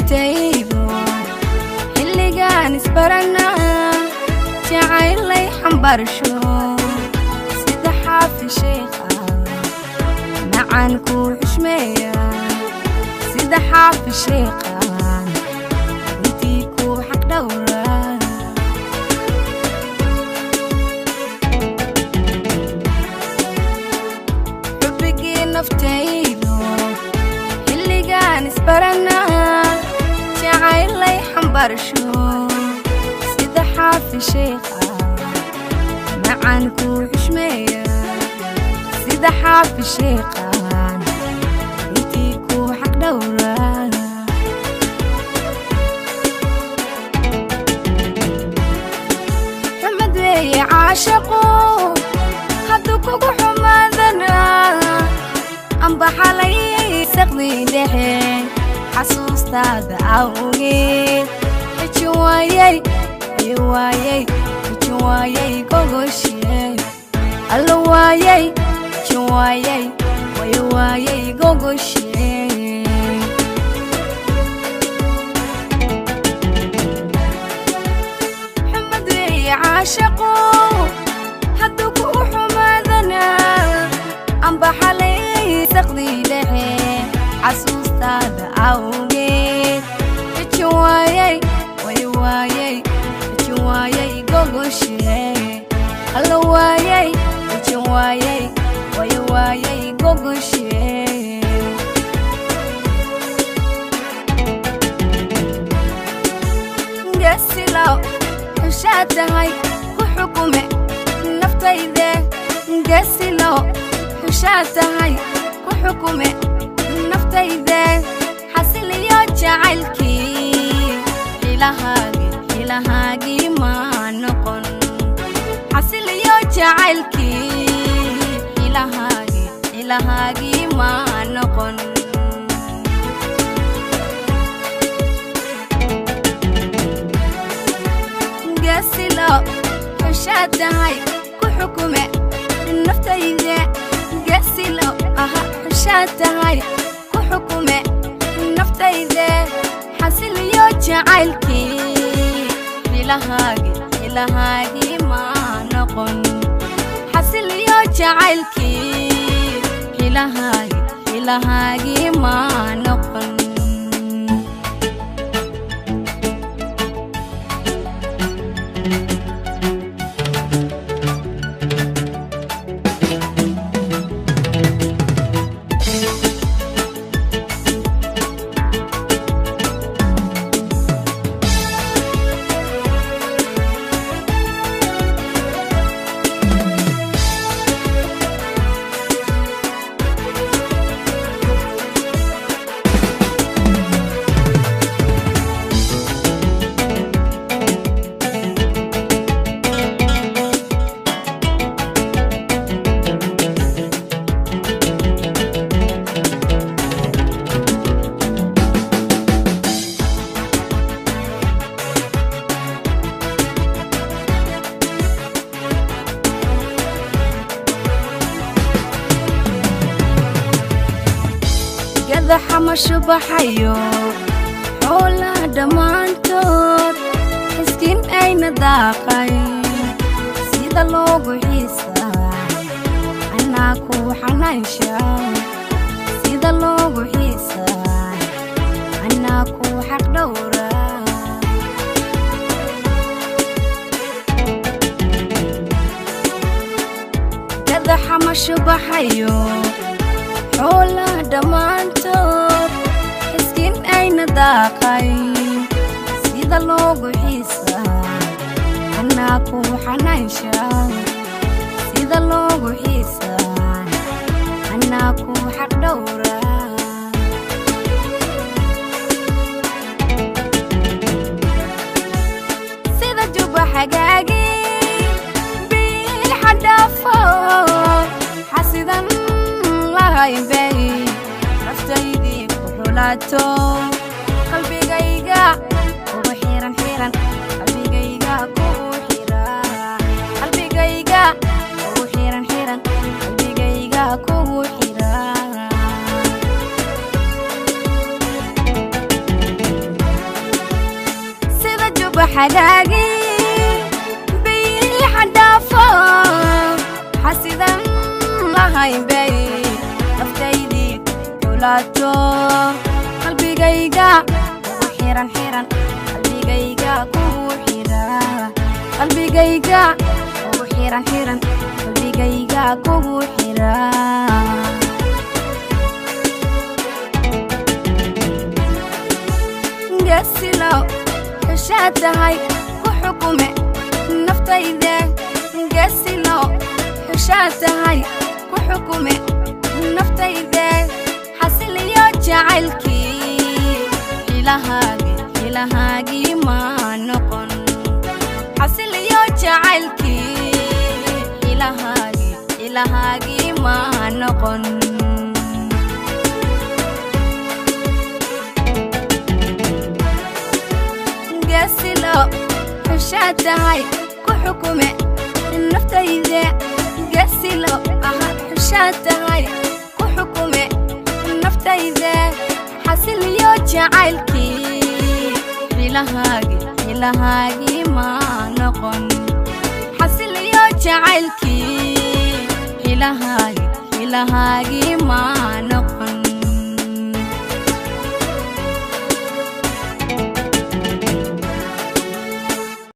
naftaydu xilligaan isbaranaa jacaylay xambarsho sida xaafi sheekha macaan ku xushmeeya sida xaafi sheekha intii ku xaq dhowra xubbigii naftaydu xilligaan isbaranaa jacaylay xambarsho sida xaafi sheekha macaan ku xushmeeya sida xaafi sheekha intii ku xaq dhowra xumad weeye caashaqo hadduu kugu xumaadana amba xalay saqdii dhexe xasuustaada awgeed xijin waayay gogoshee alla waayay xijin waayay gogoshee xumad weeye caashaqo hadduu kugu xumaadana amba xalay saqdii dhexe xasuustaada awgeed xijin waayay xijin waayay gogoshee alla waayay xijin waayay gogoshee gasilow xushaa tahay ku xukume naftayde gasilow xushaa tahay ku xukume naftayde xasiliyo jacaylkii xilahaagii ma noqon xasiliyo jacaylkii xilahaagii ma noqon gasilow xushaa tahay ku xukume naftayde gasilow xushaa tahay ku xukume naftayde xasiliyo jacaylkii xilahaagii ma noqon xasiliyo jacaylkii xilahaagii ma noqon xamasho baxayo xoolaha dhammaantood miskiin ayna daaqay sida loogu xiisaa anaa ku xanaansha sida loogu xiisaa anaa ku xaq dhowra gada xamasho baxayo xoolaha dhammaantood miskiin ayna daaqay sida loogu xiisaa anaa ku xanaansha sida loogu xiisaa anaa ku xaq dhowra sida juba xagaagii bil xadhaafo xasidan lahaynbay naftaydii ku xulaato qalbigayga ugu xiran qalbigayga kugu xiran qalbigayga ugu xiran qalbigayga kugu xiran juba xagaagi bii xadhaafo xasidan lahayn bay naftaydii kulaato qalbigayga kugu xiran xiran qalbigayga kugu xiran qalbigayga kugu xiran xiran qalbigayga kugu xiran قاسلو حشاتهاي كحكومة نفتايدة قاسلو حشاتهاي كحكومة نفتايدة حسل يا جعلكي إلهاجي ما نقن حسل يا جعلكي إلهاجي ما نقن قاسلو حشاتهاي كحكومة نفتايدة قاسلو حشاتهاي كحكومة نفتايدة حسل يو جعلكي إلهاجي ما نقن حسل يو جعلكي إلهاجي ما نقن